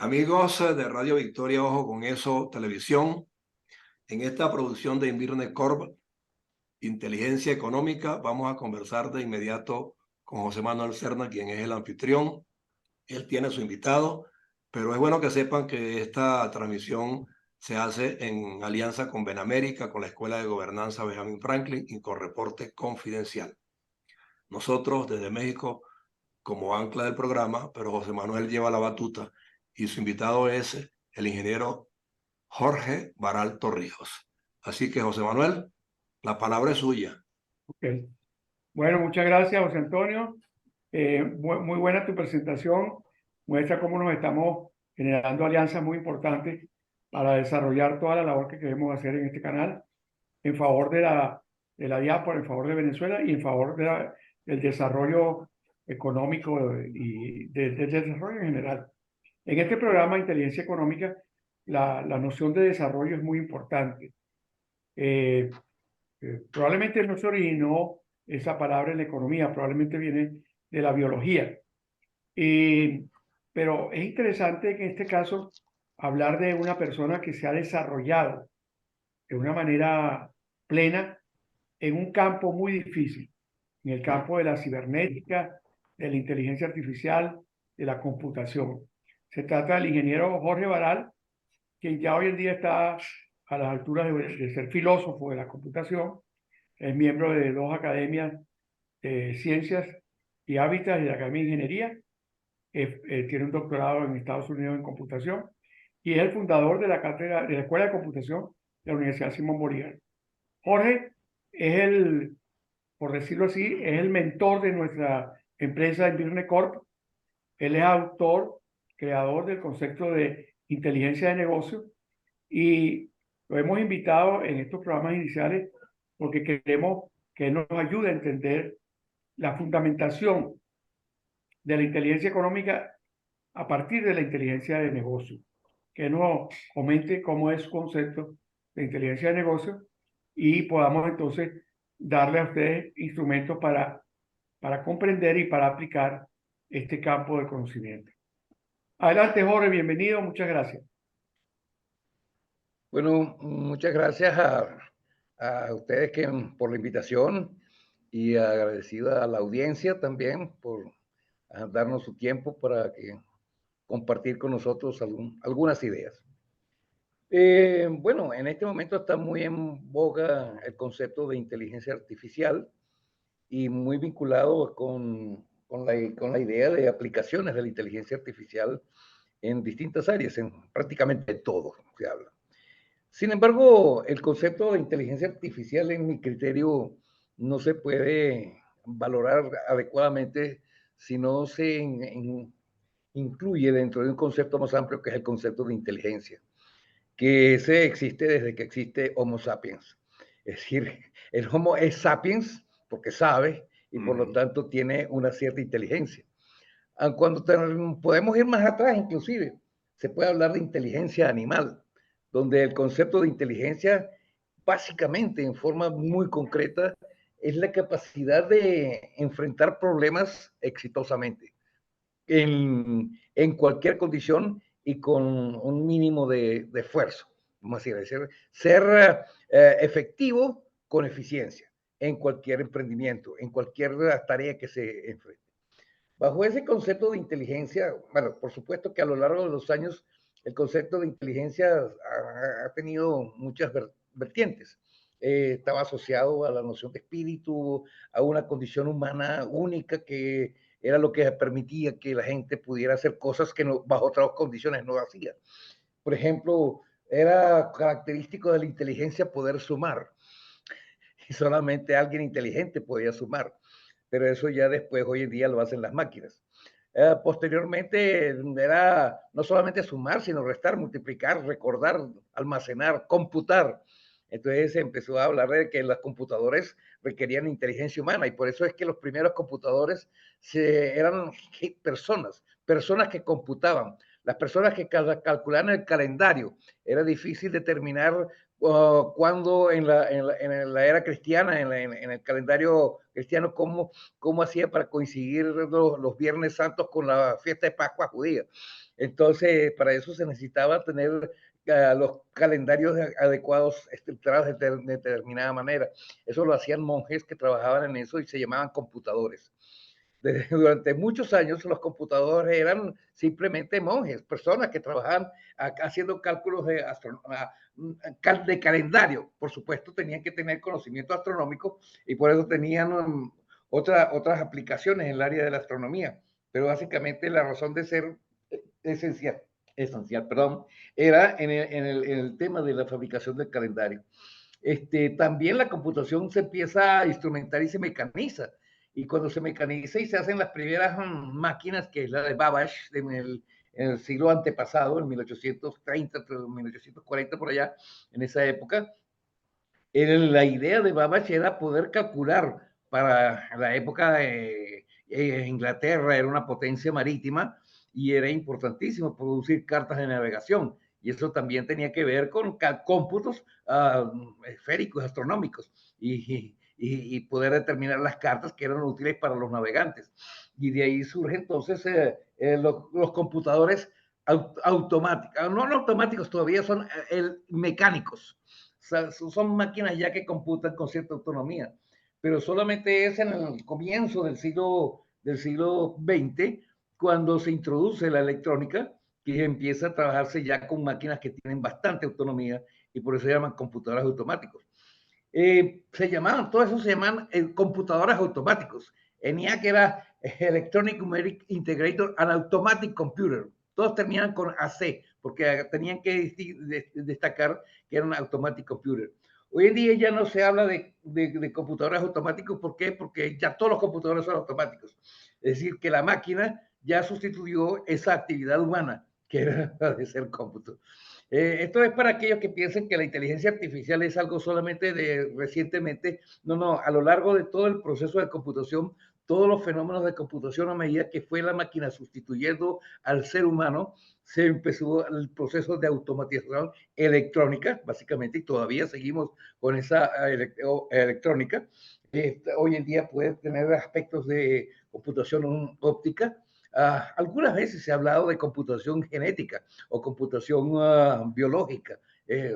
Amigos de Radio Victoria, ojo con eso, televisión, en esta producción de Invirne Corp, Inteligencia Económica, vamos a conversar de inmediato con José Manuel Serna, quien es el anfitrión. Él tiene su invitado, pero es bueno que sepan que esta transmisión se hace en alianza con Benamérica, con la Escuela de Gobernanza Benjamin Franklin y con Reporte Confidencial. Nosotros desde México como ancla del programa, pero José Manuel lleva la batuta y su invitado es el ingeniero Jorge Baral Torrijos. Así que, José Manuel, la palabra es suya. Ok. Bueno, muchas gracias, José Antonio. Muy buena tu presentación. Muestra cómo nos estamos generando alianzas muy importantes para desarrollar toda la labor que queremos hacer en este canal en favor de la diáspora, en favor de Venezuela y en favor del desarrollo económico y del desarrollo en general. En este programa de inteligencia económica, la noción de desarrollo es muy importante. Probablemente no se originó esa palabra en la economía, probablemente viene de la biología. Pero es interesante que en este caso hablar de una persona que se ha desarrollado de una manera plena en un campo muy difícil, en el campo de la cibernética, de la inteligencia artificial, de la computación. Se trata del ingeniero Jorge Baral, quien ya hoy en día está a las alturas de ser filósofo de la computación. Es miembro de dos academias de ciencias y hábitats y de la Academia de Ingeniería. Tiene un doctorado en Estados Unidos en computación y es el fundador de la cátedra de la Escuela de Computación de la Universidad Simón Bolívar. Jorge es por decirlo así, es el mentor de nuestra empresa Invirne Corp. Él es autor, creador del concepto de inteligencia de negocio y lo hemos invitado en estos programas iniciales porque queremos que él nos ayude a entender la fundamentación de la inteligencia económica a partir de la inteligencia de negocio. Que nos comente cómo es su concepto de inteligencia de negocio y podamos entonces darle a ustedes instrumentos para comprender y para aplicar este campo de conocimiento. Adelante, Jorge, bienvenido, muchas gracias. Bueno, muchas gracias a ustedes por la invitación y agradecido a la audiencia también por darnos su tiempo para compartir con nosotros algunas ideas. Bueno, en este momento está muy en boga el concepto de inteligencia artificial y muy vinculado con la idea de aplicaciones de la inteligencia artificial en distintas áreas, en prácticamente todo se habla. Sin embargo, el concepto de inteligencia artificial, en mi criterio, no se puede valorar adecuadamente si no se incluye dentro de un concepto más amplio que es el concepto de inteligencia, que ese existe desde que existe Homo sapiens. Es decir, el Homo es sapiens porque sabe y por lo tanto tiene una cierta inteligencia. Cuando podemos ir más atrás, inclusive, se puede hablar de inteligencia animal, donde el concepto de inteligencia, básicamente, en forma muy concreta, es la capacidad de enfrentar problemas exitosamente, en cualquier condición y con un mínimo de esfuerzo. Vamos a decir, ser efectivo con eficiencia en cualquier emprendimiento, en cualquier tarea que se enfrente. Bajo ese concepto de inteligencia, bueno, por supuesto que a lo largo de los años el concepto de inteligencia ha tenido muchas vertientes. Estaba asociado a la noción de espíritu, a una condición humana única que era lo que permitía que la gente pudiera hacer cosas que no, bajo otras condiciones no hacía. Por ejemplo, era característico de la inteligencia poder sumar y solamente alguien inteligente podía sumar, pero eso ya después, hoy en día, lo hacen las máquinas. Posteriormente era no solamente sumar, sino restar, multiplicar, recordar, almacenar, computar. Entonces se empezó a hablar de que los computadores requerían inteligencia humana y por eso es que los primeros computadores eran personas que computaban, las personas que calculaban el calendario. Era difícil determinar cuando en la era cristiana, en el calendario cristiano, cómo hacía para coincidir los Viernes Santos con la fiesta de Pascua judía. Entonces, para eso se necesitaba tener los calendarios adecuados, estructurados de determinada manera. Eso lo hacían monjes que trabajaban en eso y se llamaban computadores. Durante muchos años los computadores eran simplemente monjes, personas que trabajaban haciendo cálculos de calendario. Por supuesto, tenían que tener conocimiento astronómico y por eso tenían otras aplicaciones en el área de la astronomía. Pero básicamente la razón de ser esencial, perdón, era en el tema de la fabricación del calendario. También la computación se empieza a instrumentar y se mecaniza. Y cuando se mecaniza y se hacen las primeras máquinas, que es la de Babbage en el siglo antepasado, en 1830, 1840 por allá, en esa época, la idea de Babbage era poder calcular para la época de Inglaterra, era una potencia marítima y era importantísimo producir cartas de navegación. Y eso también tenía que ver con cómputos esféricos, astronómicos, y poder determinar las cartas que eran útiles para los navegantes. Y de ahí surge entonces los computadores automáticos, no automáticos todavía, son mecánicos. Son máquinas ya que computan con cierta autonomía, pero solamente es en el comienzo del siglo XX cuando se introduce la electrónica, que empieza a trabajarse ya con máquinas que tienen bastante autonomía y por eso se llaman computadores automáticos. Todo eso se llaman computadores automáticos. ENIAC era Electronic Numeric Integrator and Automatic Computer. Todos terminan con AC, porque tenían que destacar que era un automatic computer. Hoy en día ya no se habla de computadores automáticos. ¿Por qué? Porque ya todos los computadores son automáticos. Es decir, que la máquina ya sustituyó esa actividad humana, que era la de ser cómputo. Esto es para aquellos que piensen que la inteligencia artificial es algo solamente de recientemente. No, a lo largo de todo el proceso de computación, todos los fenómenos de computación, a medida que fue la máquina sustituyendo al ser humano, se empezó el proceso de automatización electrónica, básicamente, y todavía seguimos con esa electrónica. Hoy en día puede tener aspectos de computación óptica. Algunas veces se ha hablado de computación genética o computación biológica.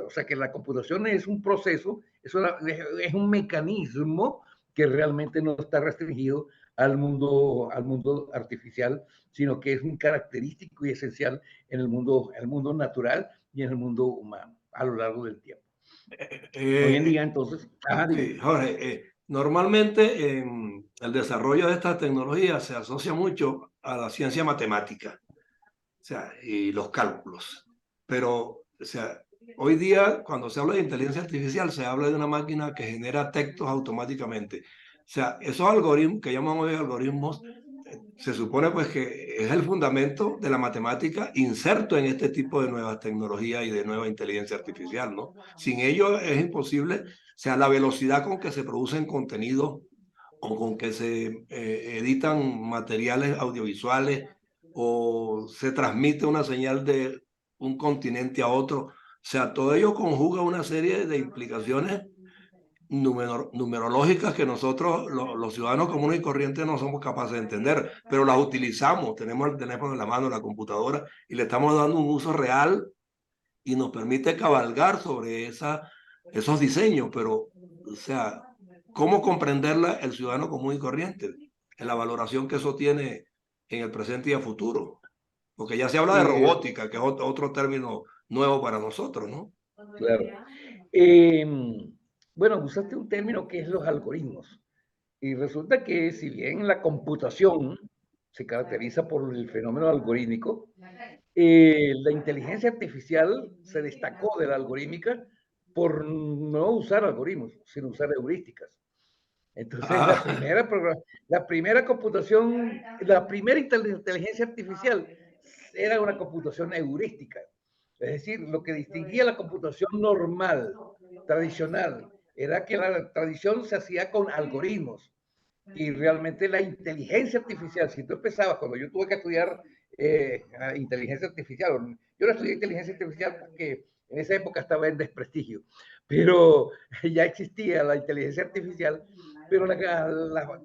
O sea que la computación es un proceso, es un mecanismo que realmente no está restringido al mundo artificial, sino que es un característico y esencial en el mundo natural y en el mundo humano a lo largo del tiempo. Hoy en día, entonces, sí, Jorge, normalmente el desarrollo de estas tecnologías se asocia mucho a la ciencia matemática, o sea, y los cálculos. Pero, o sea, hoy día, cuando se habla de inteligencia artificial, se habla de una máquina que genera textos automáticamente. O sea, esos algoritmos que llamamos hoy algoritmos, se supone pues que es el fundamento de la matemática inserto en este tipo de nuevas tecnologías y de nueva inteligencia artificial, ¿no? Sin ello es imposible, o sea, la velocidad con que se producen contenidos o con que se editan materiales audiovisuales o se transmite una señal de un continente a otro. O sea, todo ello conjuga una serie de implicaciones numerológicas que nosotros, los ciudadanos comunes y corrientes, no somos capaces de entender, pero las utilizamos. Tenemos el teléfono en la mano, la computadora, y le estamos dando un uso real y nos permite cabalgar sobre esos diseños, pero, o sea, ¿cómo comprenderla el ciudadano común y corriente? En la valoración que eso tiene en el presente y a futuro. Porque ya se habla de robótica, que es otro término nuevo para nosotros, ¿no? claro. Bueno, usaste un término que es los algoritmos. Y resulta que si bien la computación se caracteriza por el fenómeno algorítmico, la inteligencia artificial se destacó de la algorímica por no usar algoritmos, sino usar heurísticas. Entonces, la primera computación, la primera inteligencia artificial era una computación heurística. Es decir, lo que distinguía la computación normal, tradicional, era que la tradición se hacía con algoritmos. Y realmente la inteligencia artificial, si tú empezabas, cuando yo tuve que estudiar inteligencia artificial, yo no estudié inteligencia artificial porque En esa época estaba en desprestigio, pero ya existía la inteligencia artificial. Pero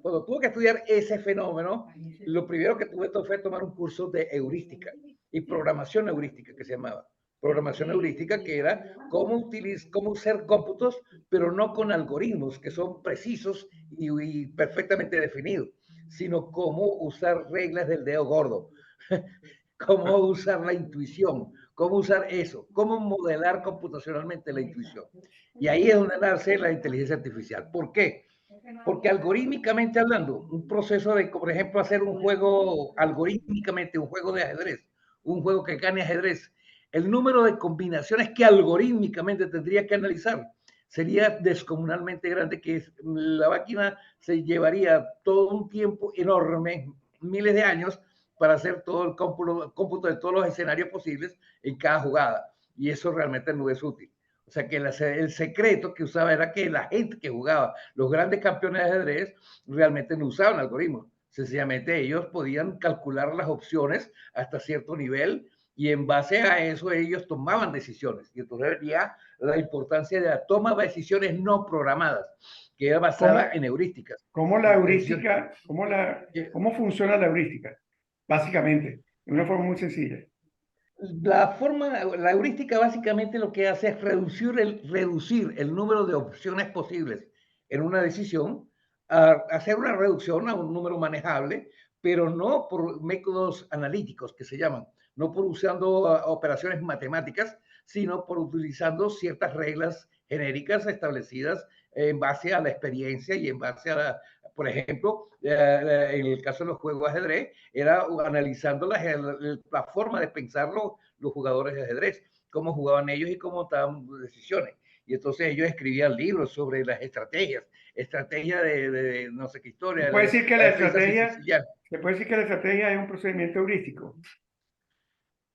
cuando tuve que estudiar ese fenómeno, lo primero que tuve fue tomar un curso de heurística y programación heurística, que se llamaba. Programación heurística, que era cómo usar cómputos, pero no con algoritmos que son precisos y perfectamente definidos, sino cómo usar reglas del dedo gordo, cómo usar la intuición, cómo usar eso, cómo modelar computacionalmente la intuición. Y ahí es donde nace la inteligencia artificial. ¿Por qué? Porque algorítmicamente hablando, un proceso de, por ejemplo, hacer un juego algorítmicamente, un juego de ajedrez, un juego que gane ajedrez, el número de combinaciones que algorítmicamente tendría que analizar sería descomunalmente grande, que la máquina se llevaría todo un tiempo enorme, miles de años, para hacer todo el cómputo de todos los escenarios posibles en cada jugada. Y eso realmente no es útil. O sea que el secreto que usaba era que la gente que jugaba, los grandes campeones de ajedrez, realmente no usaban algoritmos. Sencillamente ellos podían calcular las opciones hasta cierto nivel y en base a eso ellos tomaban decisiones. Y entonces venía la importancia de la toma de decisiones no programadas, que era basada en heurísticas. ¿Cómo la heurística, cómo funciona la heurística? Básicamente, de una forma muy sencilla. La heurística básicamente lo que hace es reducir el número de opciones posibles en una decisión, hacer una reducción a un número manejable, pero no por métodos analíticos que se llaman, no por usando operaciones matemáticas, sino por utilizando ciertas reglas genéricas establecidas en base a la experiencia y en base a por ejemplo, en el caso de los juegos de ajedrez, era analizando la forma de pensar los jugadores de ajedrez, cómo jugaban ellos y cómo tomaban decisiones. Y entonces ellos escribían libros sobre las estrategias de no sé qué historia. Se puede decir que la estrategia es un procedimiento heurístico.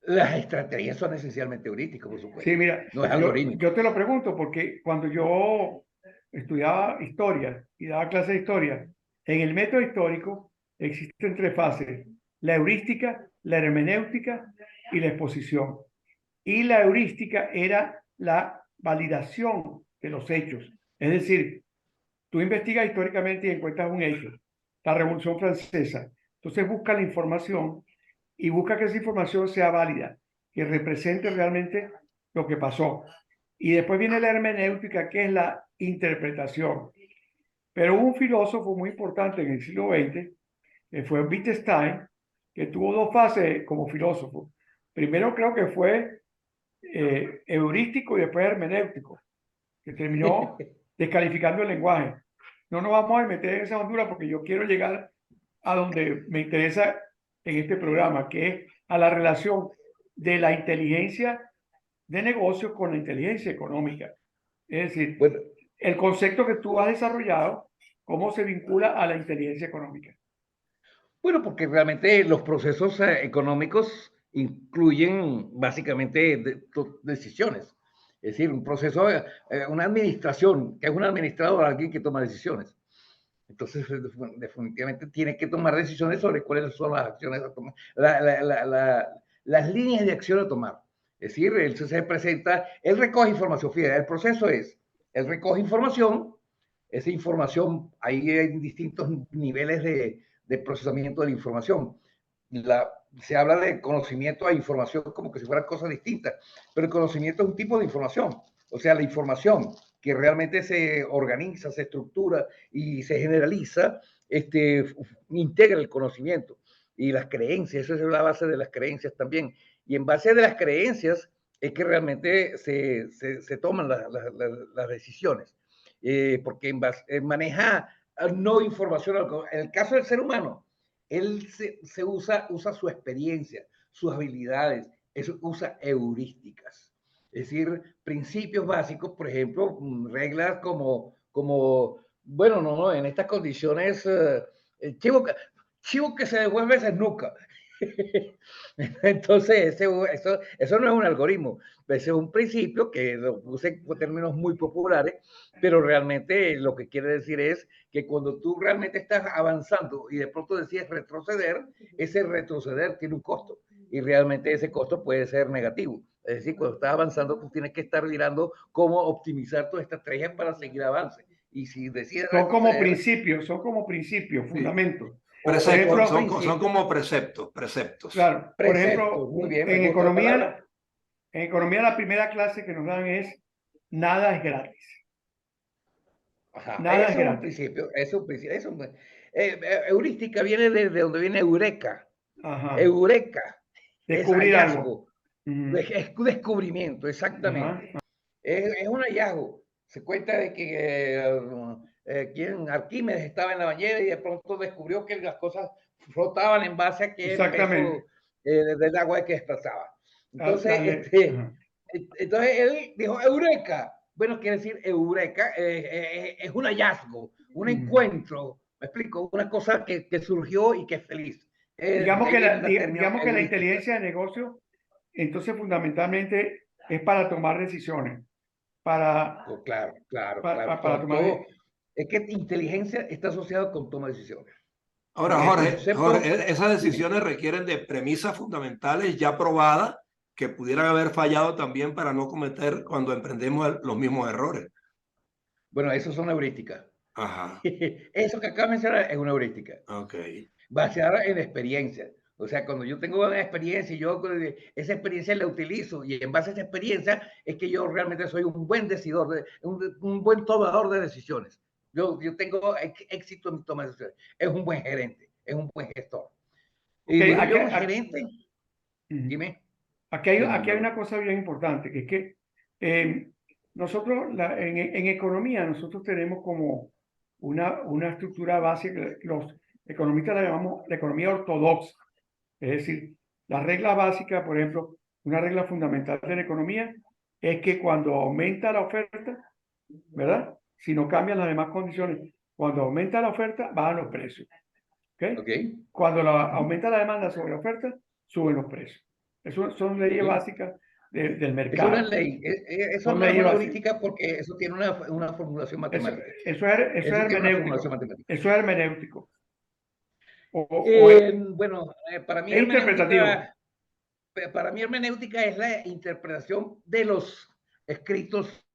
Las estrategias son esencialmente heurísticas, por supuesto. Sí, mira, no es algorítmico. Yo te lo pregunto porque cuando yo estudiaba historia y daba clases de historia, en el método histórico existen 3 fases: la heurística, la hermenéutica y la exposición. Y la heurística era la validación de los hechos. Es decir, tú investigas históricamente y encuentras un hecho, la Revolución Francesa. Entonces busca la información y busca que esa información sea válida, que represente realmente lo que pasó. Y después viene la hermenéutica, que es la interpretación. Pero hubo un filósofo muy importante en el siglo XX, que fue Wittgenstein, que tuvo 2 fases como filósofo. Primero creo que fue heurístico y después hermenéutico, que terminó descalificando el lenguaje. No nos vamos a meter en esa hondura porque yo quiero llegar a donde me interesa en este programa, que es a la relación de la inteligencia de negocios con la inteligencia económica. Es decir, Bueno, el concepto que tú has desarrollado, cómo se vincula a la inteligencia económica. Bueno, porque realmente los procesos económicos incluyen básicamente decisiones. Es decir, un proceso, una administración, que es un administrador, alguien que toma decisiones. Entonces, definitivamente tiene que tomar decisiones sobre cuáles son las acciones a tomar, las líneas de acción a tomar. Es decir, él se presenta, él recoge información. Fíjate, el proceso es, él recoge información, esa información, ahí hay distintos niveles de procesamiento de la información. Se habla de conocimiento a información como que si fueran cosas distintas, pero el conocimiento es un tipo de información. O sea, la información que realmente se organiza, se estructura y se generaliza, integra el conocimiento y las creencias, esa es la base de las creencias también. Y en base de las creencias es que realmente se toman las decisiones, porque maneja no información. En el caso del ser humano, él usa su experiencia, sus habilidades, usa heurísticas. Es decir, principios básicos, por ejemplo, reglas como bueno, no, en estas condiciones, chivo que se devuelve se nuca. Entonces, eso no es un algoritmo, ese es un principio que lo puse en términos muy populares, pero realmente lo que quiere decir es que cuando tú realmente estás avanzando y de pronto decides retroceder, ese retroceder tiene un costo y realmente ese costo puede ser negativo. Es decir, cuando estás avanzando, tú tienes que estar mirando cómo optimizar tu estrategia para seguir avance. Y si decides son como principios, fundamentos. Por Preceptos, ejemplo, son como preceptos. claro, por ejemplo, muy bien, me gusta la palabra. en economía la primera clase que nos dan es nada es gratis. Ajá, Nada es eso es un gratis. principio, eso es un principio. Heurística viene de donde viene eureka. Ajá. Eureka es Descubrir algo. hallazgo, es descubrimiento, exactamente. Ajá. Es un hallazgo. Se cuenta de que Arquímedes estaba en la bañera y de pronto descubrió que las cosas flotaban en base a que el Exactamente. peso del agua que desplazaba. Entonces, Ajá. entonces él dijo, Eureka. Bueno, quiere decir Eureka, es un hallazgo, un encuentro, me explico, una cosa que surgió y que es feliz. Digamos que digamos la inteligencia de negocio, entonces fundamentalmente es para tomar decisiones, para Claro. tomar. Todo, es que inteligencia está asociado con toma de decisiones. Ahora, Jorge, esas decisiones requieren de premisas fundamentales ya probadas que pudieran haber fallado también para no cometer cuando emprendemos los mismos errores. Bueno, eso son heurísticas. Ajá. Eso que acabo de mencionar es una heurística. Ok. Basada en experiencia. O sea, cuando yo tengo una experiencia y yo esa experiencia la utilizo y en base a esa experiencia es que yo realmente soy un buen decidor, un buen tomador de decisiones. Yo tengo éxito en mi toma de decisiones. Es un buen gerente, es un buen gestor. Y digo yo, un gerente, dime. Aquí hay una cosa bien importante, que es que nosotros en economía, nosotros tenemos como una estructura básica, los economistas la llamamos la economía ortodoxa. Es decir, la regla básica, por ejemplo, una regla fundamental de la economía es que cuando aumenta la oferta, ¿verdad? Si no cambian las demás condiciones, cuando aumenta la oferta, bajan los precios. ¿Okay? Cuando aumenta la demanda sobre la oferta, suben los precios. Eso son leyes básicas del mercado. Es una ley, eso no es una heurística porque eso tiene una formulación matemática. Eso es hermenéutico. Eso es hermenéutico. Bueno, para mí hermenéutica es la interpretación de los escritos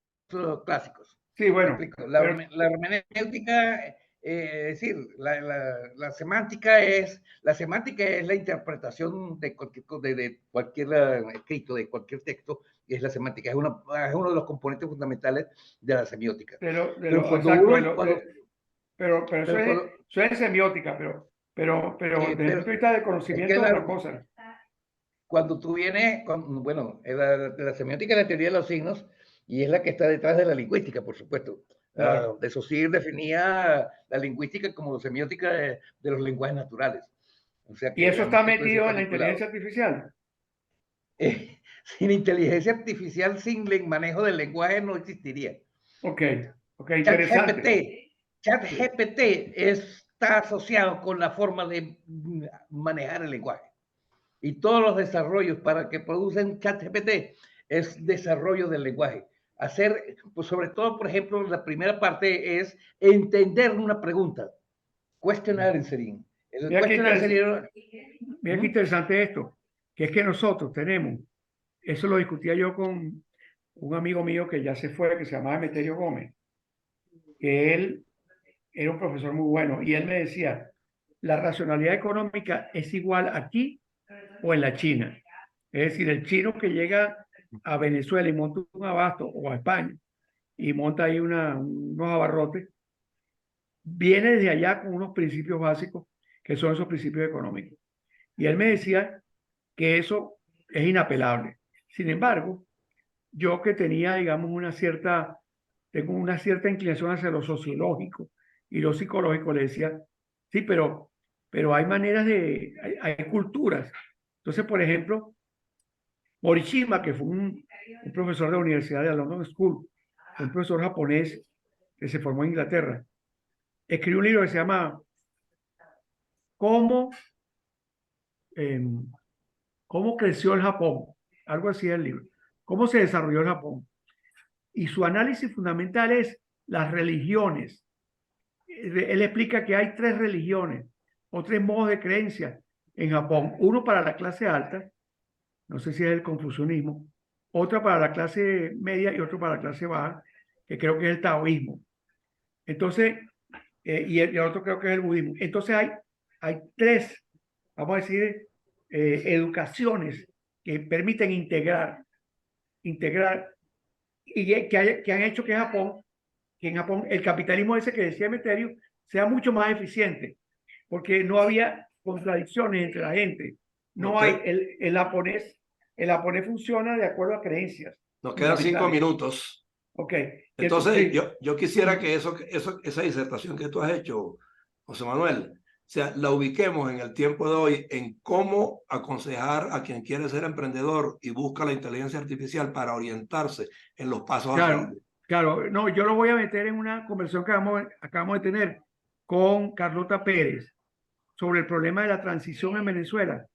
clásicos. Sí, bueno. La hermenéutica, es decir, la semántica es la interpretación de cualquier escrito, de cualquier texto, y es la semántica, es uno de los componentes fundamentales de la semiótica. Pero eso es semiótica, pero desde el punto de vista de conocimiento es otra cosa. Cuando tú vienes, bueno, la semiótica es la teoría de los signos y es la que está detrás de la lingüística, por supuesto. Claro. De Saussure definía la lingüística como semiótica de los lenguajes naturales. O sea que ¿y eso está metido en la inteligencia artificial? Sin inteligencia artificial, sin el manejo del lenguaje no existiría. Ok, interesante. ChatGPT está asociado con la forma de manejar el lenguaje. Y todos los desarrollos para que producen ChatGPT es desarrollo del lenguaje. Hacer, pues sobre todo, por ejemplo, la primera parte es entender una pregunta. Question answering. Mira qué interesante esto, que es que nosotros tenemos, eso lo discutía yo con un amigo mío que ya se fue, que se llamaba Emeterio Gómez, que él era un profesor muy bueno, y él me decía, la racionalidad económica es igual aquí o en la China. Es decir, el chino que llega a Venezuela y monta un abasto, o a España, y monta ahí unos abarrotes, viene desde allá con unos principios básicos, que son esos principios económicos. Y él me decía que eso es inapelable. Sin embargo, yo que tenía, digamos, tengo una cierta inclinación hacia lo sociológico y lo psicológico, le decía, sí, pero hay maneras hay culturas. Entonces, por ejemplo, Morishima, que fue un profesor de la Universidad de London School, un profesor japonés que se formó en Inglaterra, escribió un libro que se llama ¿Cómo creció el Japón? Algo así es el libro. ¿Cómo se desarrolló el Japón? Y su análisis fundamental es las religiones. Él explica que hay 3 religiones o 3 modos de creencia en Japón. Uno para la clase alta, no sé si es el confucianismo, otra para la clase media y otro para la clase baja, que creo que es el taoísmo. Entonces, y el otro creo que es el budismo. Entonces hay tres, vamos a decir, educaciones que permiten integrar y que han hecho que en Japón el capitalismo ese que decía Emeterio sea mucho más eficiente, porque no había contradicciones entre la gente. No Ok. hay, el japonés funciona de acuerdo a creencias. Nos quedan 5 fundamentales. minutos. Ok. Entonces, Sí. yo quisiera que esa disertación que tú has hecho, José Manuel, o sea, la ubiquemos en el tiempo de hoy en cómo aconsejar a quien quiere ser emprendedor y busca la inteligencia artificial para orientarse en los pasos a Claro, seguir. claro. No, yo lo voy a meter en una conversación que acabamos de tener con Carlota Pérez sobre el problema de la transición en Venezuela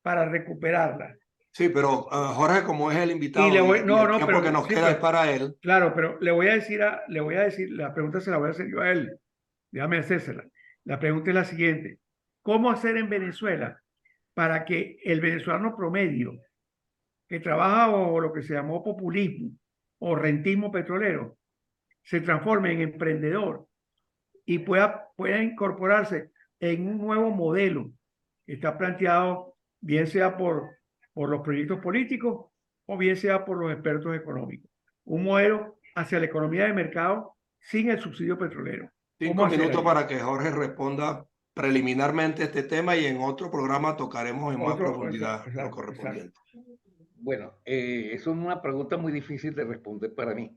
para recuperarla. Sí, pero Jorge, como es el Y invitado y el tiempo pero que nos sí, queda es para él, claro, pero le voy a decir, la pregunta se la voy a hacer yo a él. Déjame hacérsela. La pregunta es la siguiente: ¿cómo hacer en Venezuela para que el venezolano promedio que trabaja o lo que se llamó populismo o rentismo petrolero se transforme en emprendedor y pueda incorporarse en un nuevo modelo que está planteado, bien sea por los proyectos políticos o bien sea por los expertos económicos? Un modelo hacia la economía de mercado sin el subsidio petrolero. ¿Cómo 5 hacer minutos ahí? para que Jorge responda preliminarmente este tema y en otro programa tocaremos en más profundidad lo Exacto, exacto. correspondiente. Bueno, eso es una pregunta muy difícil de responder para mí,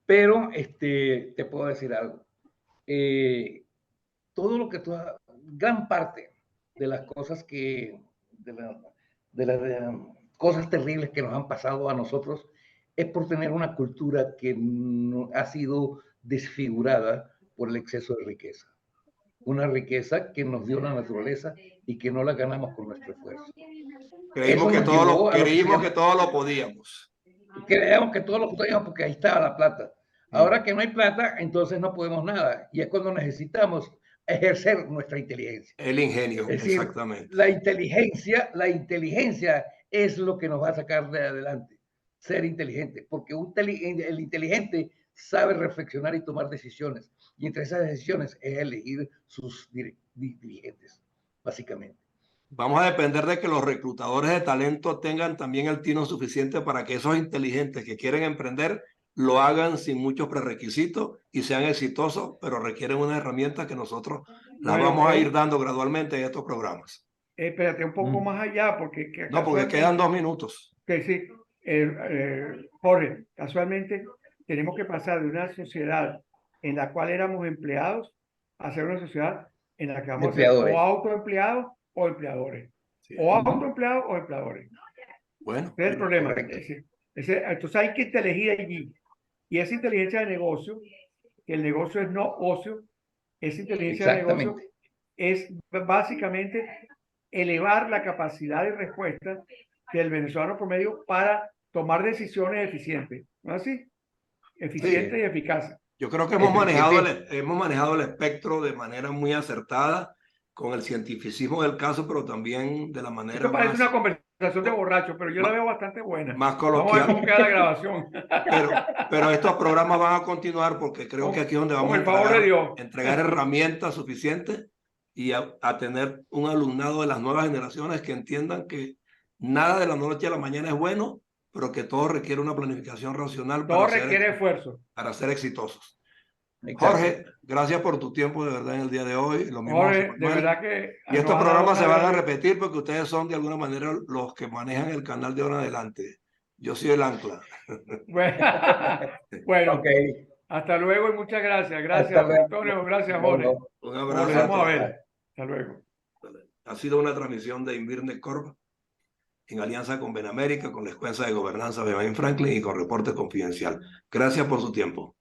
pero te puedo decir algo. Todo lo que tú, gran parte de las cosas de las cosas terribles que nos han pasado a nosotros es por tener una cultura que no, ha sido desfigurada por el exceso de riqueza. Una riqueza que nos dio la naturaleza y que no la ganamos con nuestro esfuerzo. Eso nos llevó a lo que se Creímos que llama, todo lo podíamos. creemos que todo lo podíamos porque ahí estaba la plata. Ahora que no hay plata, entonces no podemos nada. Y es cuando necesitamos ejercer nuestra inteligencia. El ingenio, Es decir, exactamente. la inteligencia es lo que nos va a sacar de adelante. Ser inteligente, porque el inteligente sabe reflexionar y tomar decisiones. Y entre esas decisiones es elegir sus dirigentes, básicamente. Vamos a depender de que los reclutadores de talento tengan también el tino suficiente para que esos inteligentes que quieren emprender lo hagan sin muchos prerequisitos y sean exitosos, pero requieren una herramienta que nosotros las Bueno, vamos a ir dando gradualmente en estos programas. espérate un poco más allá, porque No, porque quedan 2 minutos. que sí, Jorge, casualmente tenemos que pasar de una sociedad en la cual éramos empleados a ser una sociedad en la que vamos a ser o Empleadores. autoempleados o empleadores. Sí. O autoempleados o empleadores. Bueno, Ese es el problema. Correcto. Entonces hay que elegir allí. Y esa inteligencia de negocio, que el negocio es no ocio, esa inteligencia de negocio es básicamente elevar la capacidad de respuesta del venezolano promedio para tomar decisiones eficientes, ¿no es así? Eficientes y eficaces. Yo creo que hemos manejado el espectro de manera muy acertada, con el cientificismo del caso, pero también de la manera Esto parece más, una conversación de borracho, pero yo la veo bastante buena. más Vamos a ver coloquial. cómo queda la grabación. Pero estos programas van a continuar porque creo que aquí es donde vamos a entregar herramientas suficientes y a tener un alumnado de las nuevas generaciones que entiendan que nada de la noche a la mañana es bueno, pero que todo requiere una planificación racional Todo requiere esfuerzo. Para ser exitosos. Exacto. Jorge, gracias por tu tiempo de verdad en el día de hoy. Lo mismo Jorge, de verdad que... Y estos programas se van a repetir porque ustedes son de alguna manera los que manejan el canal de ahora en adelante. Yo soy el ancla. Bueno, okay. Hasta luego y muchas gracias. Gracias, Antonio. Gracias, Jorge. Un abrazo. Vamos a ver. Hasta luego. Ha sido una transmisión de Invirne Corp en alianza con Benamérica, con la Escuela de Gobernanza Benjamin Franklin y con Reporte Confidencial. Gracias por su tiempo.